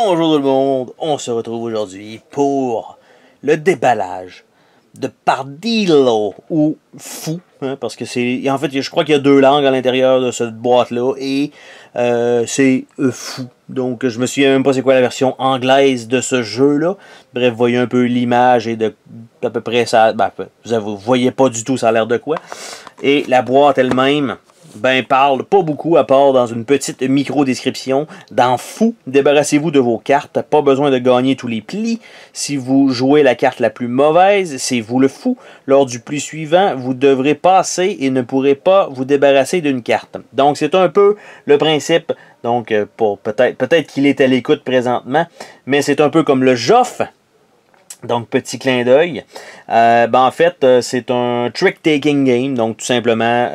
Bonjour tout le monde, on se retrouve aujourd'hui pour le déballage de Pardillo ou Fou, hein, parce que c'est, en fait, je crois qu'il y a deux langues à l'intérieur de cette boîte-là et c'est Fou. Donc je me souviens même pas c'est quoi la version anglaise de ce jeu-là. Bref, vous voyez un peu l'image et d'à peu près ça, ben, vous voyez pas du tout ça a l'air de quoi. Et la boîte elle-même, ben parle pas beaucoup à part dans une petite micro-description. Dans Fou, débarrassez-vous de vos cartes. Pas besoin de gagner tous les plis. Si vous jouez la carte la plus mauvaise, c'est vous le fou. Lors du pli suivant, vous devrez passer et ne pourrez pas vous débarrasser d'une carte. Donc c'est un peu le principe. Donc peut-être qu'il est à l'écoute présentement, mais c'est un peu comme le Joff. Donc, petit clin d'œil. En fait, c'est un trick-taking game. Donc, tout simplement,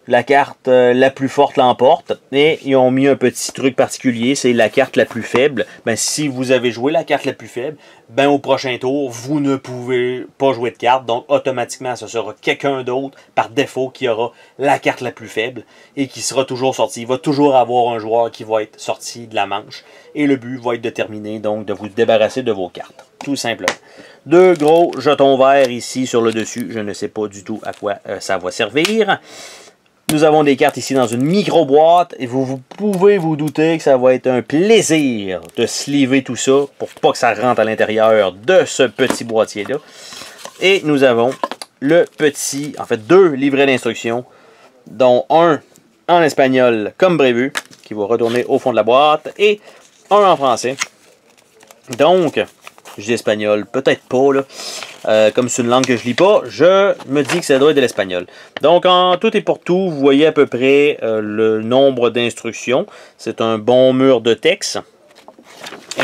la carte la plus forte l'emporte. Et ils ont mis un petit truc particulier, c'est la carte la plus faible. Ben, si vous avez joué la carte la plus faible, ben, au prochain tour, vous ne pouvez pas jouer de carte. Donc, automatiquement, ce sera quelqu'un d'autre, par défaut, qui aura la carte la plus faible et qui sera toujours sorti. Il va toujours avoir un joueur qui va être sorti de la manche. Et le but va être de terminer, donc, de vous débarrasser de vos cartes. Tout simplement. Deux gros jetons verts ici sur le dessus. Je ne sais pas du tout à quoi ça va servir. Nous avons des cartes ici dans une micro-boîte. Et vous pouvez vous douter que ça va être un plaisir de sliver tout ça pour pas que ça rentre à l'intérieur de ce petit boîtier-là. Et nous avons le petit, en fait deux livrets d'instructions, dont un en espagnol comme prévu, qui va retourner au fond de la boîte, et un en français. Donc, je dis espagnol, peut-être pas, là. Comme c'est une langue que je lis pas, je me dis que ça doit être de l'espagnol. Donc, en tout et pour tout, vous voyez à peu près le nombre d'instructions. C'est un bon mur de texte.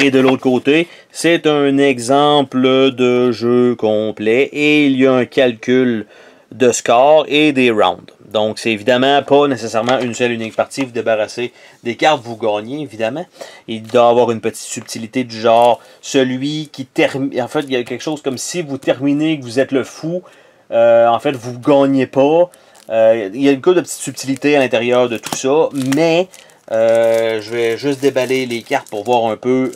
Et de l'autre côté, c'est un exemple de jeu complet. Et il y a un calcul de score et des rounds. Donc, c'est évidemment pas nécessairement une seule unique partie. Vous débarrassez des cartes, vous gagnez, évidemment. Il doit y avoir une petite subtilité du genre, celui qui termine... En fait, il y a quelque chose comme si vous terminez, que vous êtes le fou, en fait, vous ne gagnez pas. Il y a une couple de petites subtilités à l'intérieur de tout ça, mais je vais juste déballer les cartes pour voir un peu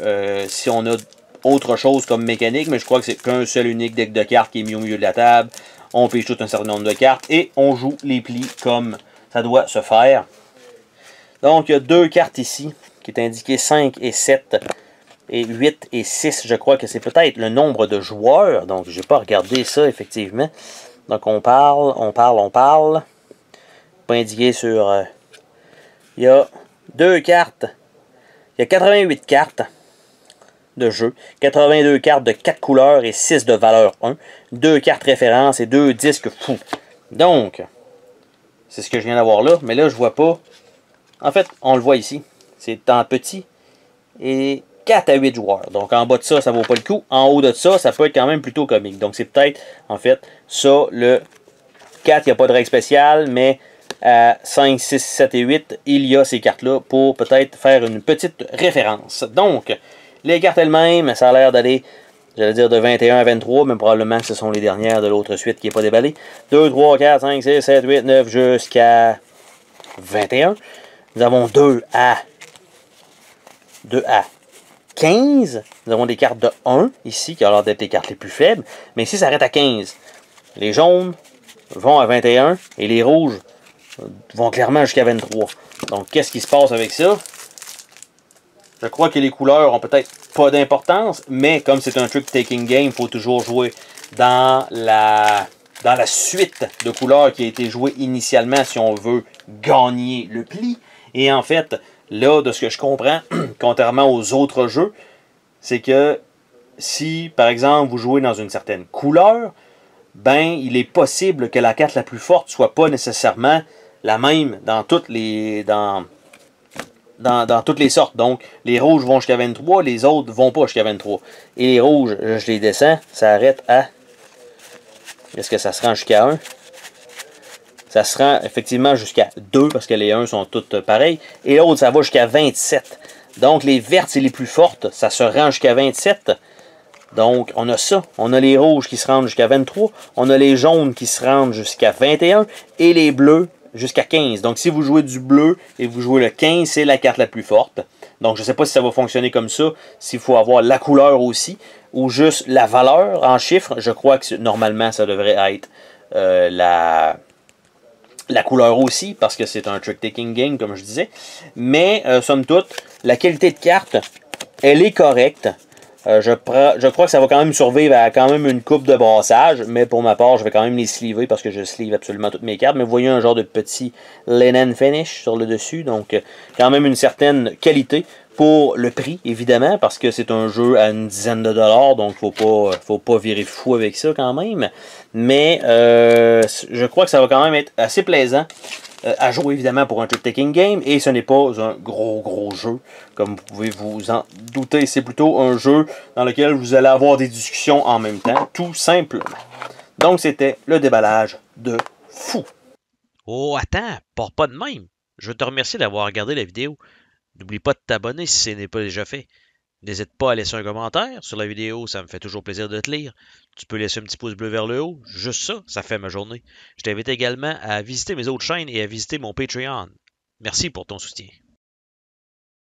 si on a autre chose comme mécanique, mais je crois que c'est qu'un seul unique deck de cartes qui est mis au milieu de la table. On pige tout un certain nombre de cartes et on joue les plis comme ça doit se faire. Donc, il y a deux cartes ici qui est indiqué 5 et 7 et 8 et 6. Je crois que c'est peut-être le nombre de joueurs. Donc, je n'ai pas regardé ça, effectivement. Donc, on parle. Pas indiqué sur... il y a deux cartes. Il y a 88 cartes de jeu, 82 cartes de 4 couleurs et 6 de valeur 1, 2 cartes références et 2 disques fous. Donc, c'est ce que je viens d'avoir là, mais là je vois pas. En fait, on le voit ici. C'est en petit et 4 à 8 joueurs. Donc en bas de ça, ça vaut pas le coup. En haut de ça, ça peut être quand même plutôt comique. Donc c'est peut-être, en fait, ça, le 4, il n'y a pas de règle spéciale, mais à 5, 6, 7 et 8, il y a ces cartes-là pour peut-être faire une petite référence. Donc, les cartes elles-mêmes, ça a l'air d'aller, j'allais dire de 21 à 23, mais probablement que ce sont les dernières de l'autre suite qui n'est pas déballée. 2, 3, 4, 5, 6, 7, 8, 9 jusqu'à 21. Nous avons 2 à 15. Nous avons des cartes de 1 ici, qui ont l'air d'être les cartes les plus faibles. Mais ici, ça arrête à 15. Les jaunes vont à 21 et les rouges vont clairement jusqu'à 23. Donc, qu'est-ce qui se passe avec ça? Je crois que les couleurs ont peut-être pas d'importance, mais comme c'est un trick-taking game, il faut toujours jouer dans la suite de couleurs qui a été jouée initialement si on veut gagner le pli. Et en fait, là, de ce que je comprends, contrairement aux autres jeux, c'est que si, par exemple, vous jouez dans une certaine couleur, ben, il est possible que la carte la plus forte soit pas nécessairement la même dans toutes les... dans toutes les sortes. Donc, les rouges vont jusqu'à 23, les autres vont pas jusqu'à 23. Et les rouges, je les descends, ça arrête à... Est-ce que ça se rend jusqu'à 1? Ça se rend effectivement jusqu'à 2, parce que les 1 sont toutes pareilles. Et l'autre, ça va jusqu'à 27. Donc, les vertes, c'est les plus fortes. Ça se rend jusqu'à 27. Donc, on a ça. On a les rouges qui se rendent jusqu'à 23. On a les jaunes qui se rendent jusqu'à 21. Et les bleus jusqu'à 15. Donc, si vous jouez du bleu et vous jouez le 15, c'est la carte la plus forte. Donc, je ne sais pas si ça va fonctionner comme ça, s'il faut avoir la couleur aussi, ou juste la valeur en chiffres. Je crois que normalement, ça devrait être la couleur aussi, parce que c'est un trick-taking game, comme je disais. Mais, somme toute, la qualité de carte, elle est correcte. Je crois que ça va quand même survivre à quand même une coupe de brassage, mais pour ma part, je vais quand même les sleever parce que je sleeve absolument toutes mes cartes. Mais vous voyez un genre de petit linen finish sur le dessus, donc quand même une certaine qualité pour le prix, évidemment, parce que c'est un jeu à une dizaine de dollars, donc faut pas virer fou avec ça quand même. Mais je crois que ça va quand même être assez plaisant à jouer évidemment pour un trick-taking game, et ce n'est pas un gros jeu, comme vous pouvez vous en douter. C'est plutôt un jeu dans lequel vous allez avoir des discussions en même temps, tout simplement. Donc c'était le déballage de fou. Oh, attends, pars pas de même. Je veux te remercier d'avoir regardé la vidéo. N'oublie pas de t'abonner si ce n'est pas déjà fait. N'hésite pas à laisser un commentaire sur la vidéo, ça me fait toujours plaisir de te lire. Tu peux laisser un petit pouce bleu vers le haut, juste ça, ça fait ma journée. Je t'invite également à visiter mes autres chaînes et à visiter mon Patreon. Merci pour ton soutien.